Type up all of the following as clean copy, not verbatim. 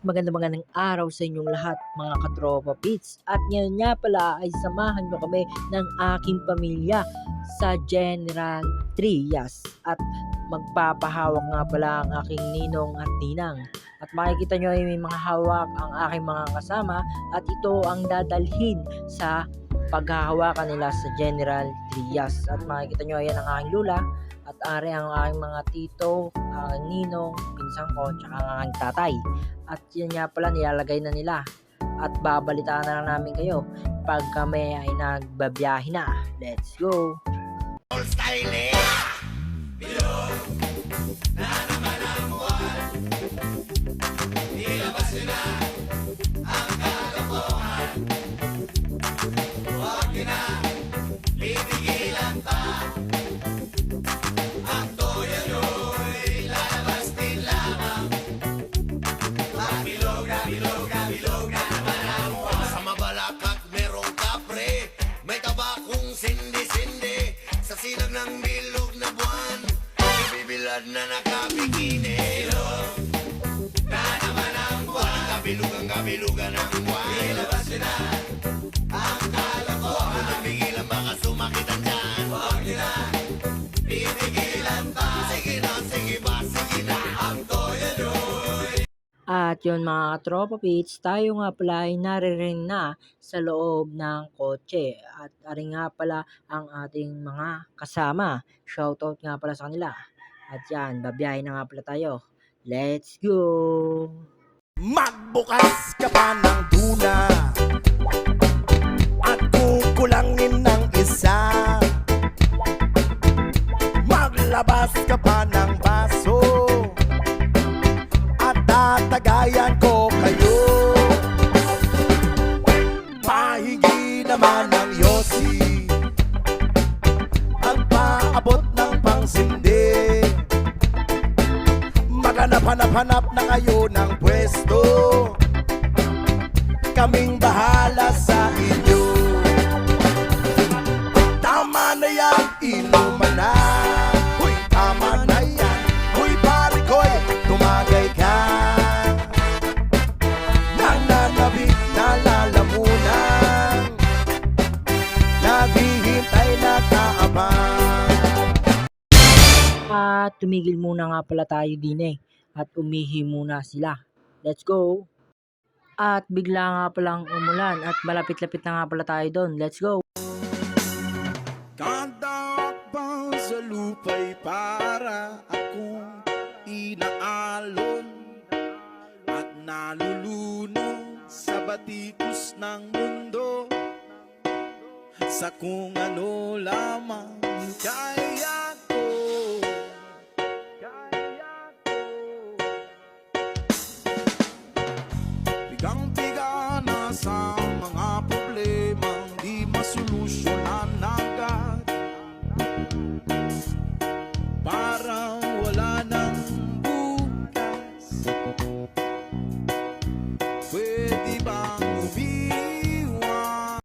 magandang araw sa inyong lahat mga katropa pits. At ngayon nga pala ay samahan nyo kami ng aking pamilya sa General Trias. At magpapahawak nga pala ang aking ninong at ninang. At makikita nyo ay may mga hawak ang aking mga kasama at ito ang dadalhin sa paghahawakan nila sa General Trias. At makikita nyo ayan ang aking lula at ari ang aking mga tito, aking ninong, pinsan ko, tsaka ang aking tatay. At yun nga pala nilalagay na nila. At babalitaan na lang namin kayo pag kami ay nagbabiyahe na. Let's go! All styling! Bilog na naman ang buwan. Ilabas nyo na ang kalokohan. Huwag nyo na titigilan pa. Ang toyo nyo'y lalabas din lamang. Bilog na naman ang buwan. Sa mabalakak merong kapre, may tabakong sindi-sindi. Sa sinag ng bilog na buwan, nabibilad na nakabikini. Bilog na naman ang buwan. Kabilugan ang buwan. Ilabas nyo na ang kalokohan. Nabigilan baka sumakit ang tiyan. Huwag nyo na titigilan pa. Sige na ang toyo nyo'y. At yun mga katropa pits, tayo nga pala ay naririn na sa loob ng kotse. At ari nga pala ang ating mga kasama. Shoutout nga pala sa kanila. At yan, babiyahe na nga pala tayo. Let's go! Magbukas ka pa ng tuna at kukulangin ng isa. Maglabas ka pa ng baso at tatagayan ko kayo. Pahingi naman ng yosi at paabot ng pangsindi. Maghanap-hanap na kayo ng pwesto. Kaming bahala sa inyo. Tama na yan, inuman na. Huy, tama na yan. Huy, pare ko'y tumagay ka. Nananabik na lalamunan. Naghihintay na kaabang. At tumigil muna nga pala tayo din at umihi muna sila. Let's go! At bigla nga palang umulan at malapit-lapit na nga pala tayo doon. Let's go! Kadakbang sa lupa'y para akong inaalon at nalulunod sa batikos ng mundo, sa kung ano lamang kaya ko. Bigang-biga na sa mga problemang di masolusyonan agad. Parang wala nang bukas. Pwede bang umiwan?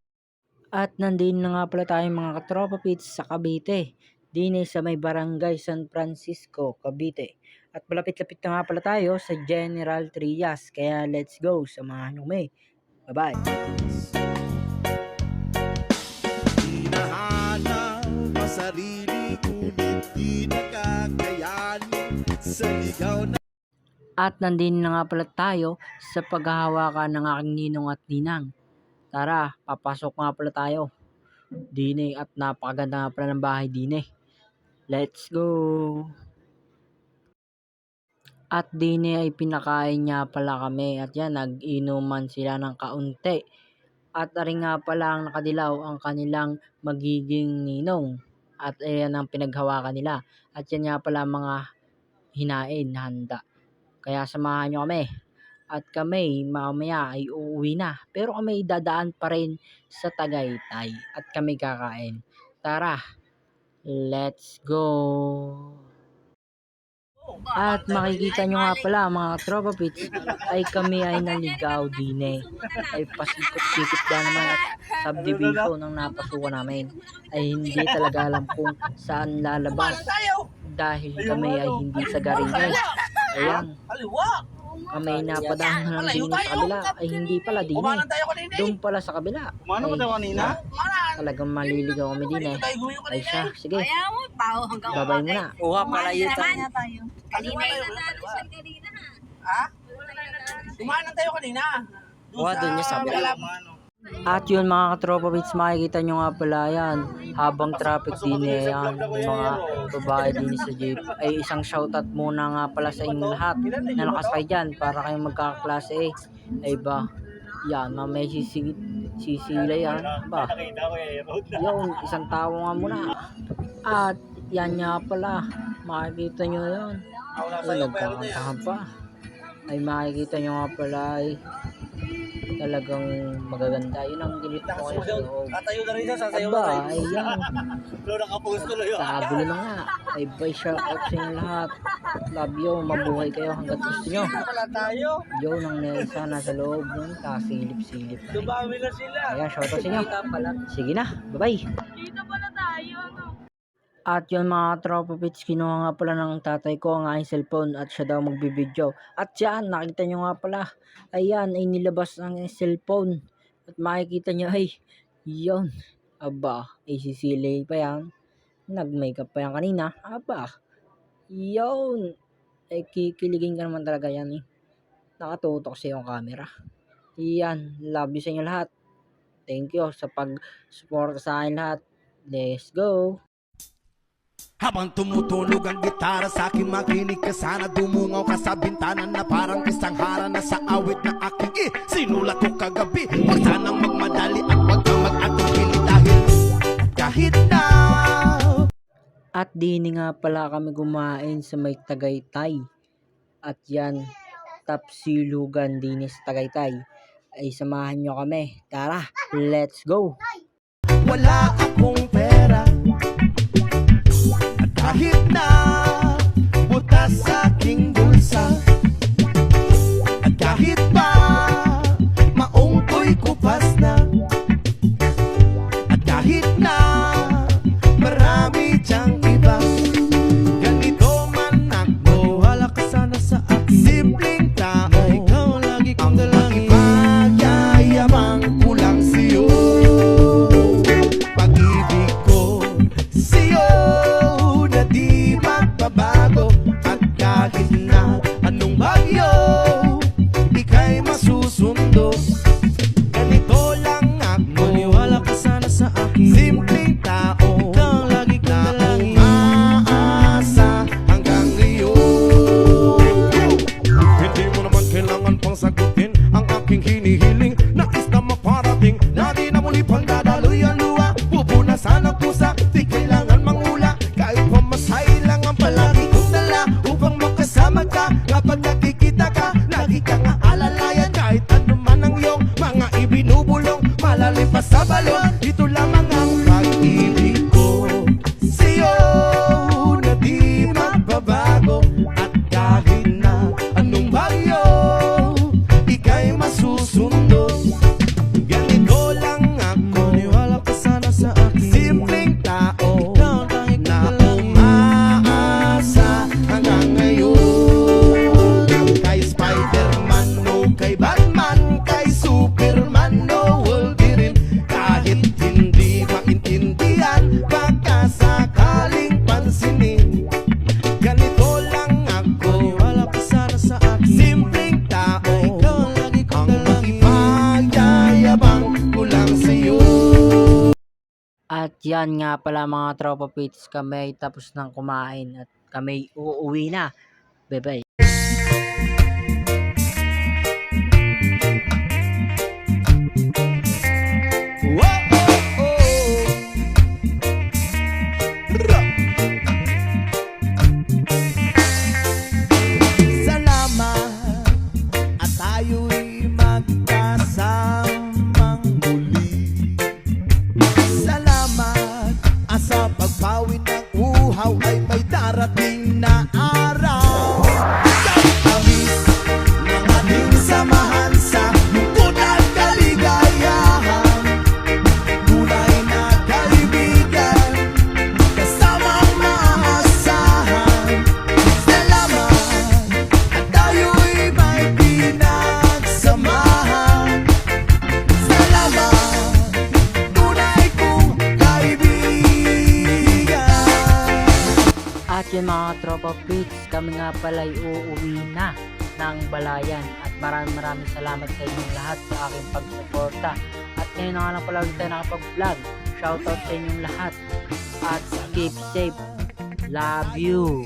At nandun na nga pala tayong mga katropa pits sa Cavite. Din sa may barangay San Francisco, Cavite. At malapit-lapit na nga pala tayo sa General Trias. Kaya let's go, samahan nyo kami. Bye-bye! Hinahanap ang sarili ngunit di nakakayanin sa ligaw na. At nandun na nga pala tayo sa paghahawakan ng aking ninong at ninang. Tara, papasok nga pala tayo. Dine at napakaganda nga pala ng bahay dine. Let's go! At dine ay pinakain niya pala kami at yan, nag-inuman sila ng kaunti. At aring nga pala ang nakadilaw ang kanilang magiging ninong. At ayan ang pinaghawakan nila. At yan nga pala mga hinain na handa. Kaya samahan nyo kami. At kami mamaya ay uuwi na. Pero kami dadaan pa rin sa Tagaytay. At kami kakain. Tara, let's go! At makikita nyo nga pala mga tropa pits ay kami ay naligaw din ay pasikot-sikot ba naman at subdivision ang napasukan namin ay hindi talaga alam kung saan lalabas dahil kami ay hindi sa Garinas. Ayan. kami napadaan na lang din sa kabila. Ay hindi pala din Kumanan tayo kanina eh. Doon pala sa kabila. Kumano ba tayo kanina? Kumanan. Talagang maliligaw kami din eh. Tayo gumayo Ay kanina siya, eh. sige. Kaya mo, pao hanggang Babay muna. Uha pala yun. Kanina tayo. Kanina tayo, yun. Ha? Kumanan tayo kanina. Uha doon niya sa kabila. At yun mga katropa bits, makikita nyo nga pala yan. Habang traffic din eh yan. Yung mga babae din sa jeep. Ay isang shoutout muna nga pala sa inyo lahat na nakasakay dyan para kayong magkakaklase eh. Ay ba? Yan, mamaya sisila yan. Ba? Yun, isang tao nga muna. At yan nga pala. Makikita nyo yun. Ay nagkakantahan pa. Ay makikita nyo nga pala ay talagang magaganda. Yun ang ginit ko kayo sa loob. Tatayo na rin siya, sasayaw na Aba, tayo. ay yan. Pero nakapost tuloy. Kagulo na nga. Ay bye, shout out sa inyo lahat. Love you, mabuhay kayo hanggang gusto nyo. Wala tayo. Yo, nang Nelsa nasa loob nun, kasilip-silip. Dumami na sila. Ayan, shout out sa inyo. Sige na, bye-bye. Dito pala tayo. At yun mga tropa pits, kinuha nga pala ng tatay ko ang aking cellphone at siya daw magbibideo. At yan, nakita nyo nga pala, ayan, ay nilabas ang cellphone. At makikita nyo, ay, yun, aba, ay sisilay pa yan. Nag-makeup pa yan kanina, aba, yun, ay kikiligin ka naman talaga yan eh. Nakatutok sa yung camera. Yan, love you sa inyo lahat. Thank you sa pag-support sa akin lahat. Let's go! Habang tumutunog ang gitara sa akin, makinig ka sana. Dumungaw ka sa bintana na parang isang harana sa awit na aking sinulat ko kagabi. Huwag sanang magmadali at huwag kang mag-atubili dahil kahit na. At dini nga pala kami kumain sa may Tagaytay. At yan, tapsilugan din sa Tagaytay. Ay samahan nyo kami. Tara, let's go! Wala akong pera at kahit na butas sa aking bulsa, at kahit pa maong ko'y kupas na, at kahit na marami diyang iba, ganito man ako, wala ka sana sa akin. Simpleng tao, ikaw lagi kong dalangin. Magyayabang ko lang sa'yo, pag-ibig ko sa'yo na di magbabago. At kahit na anong bagyo, ika'y masusundo. Ganito lang ako, maniwala ka sana sa akin. Simpleng tao, ikaw lagi kong dalangin. Umaasa hanggang ngayon. Hindi mo naman kailangan pang sagutin ang aking hinihiling. Nais na maparating na di na muli pang dadaloy ang luha. Pupunasan ang pusa, di kailangan mangula. Kahit pamasahe lang ang palagi kong dala upang makasama ka. Kapag nakikita ka, lagi kang aalalayan. Kahit ano man ang iyong mga ibinubulong, malalim pa sa balon, ito lamang ang pag-ibig ko sa'yo na di magbabago. At kahit na anong bagyo, ika'y masusundo. Ganito lang ako, maniwala ka sana sa akin. Simpleng tao, ikaw na umaasa hanggang ngayon. Kay Spider-Man o kay Batman, kay Superman o Wolverine, kahit hindi maintindihan, baka sakaling pansinin. Ganito lang ako, maniwala ka sana sa akin. Simpleng tao, ikaw lagi kong dalangin. Magyayabang ko lang sa'yo. At yan nga pala mga tropa pits, kami tapos nang kumain at kami uuwi na. Bye-bye. Salamat at tayo'y magkasamang muli. Salamat at sa pagpawid ng uhaw ay may darating na araw. mga tropa pits, kami nga pala ay uuwi na ng Balayan at maraming salamat sa inyong lahat sa aking pagsuporta. At ngayon na nga lang pala ulit tayo nakapag-vlog. Shoutout sa inyong lahat at keep safe. Love you.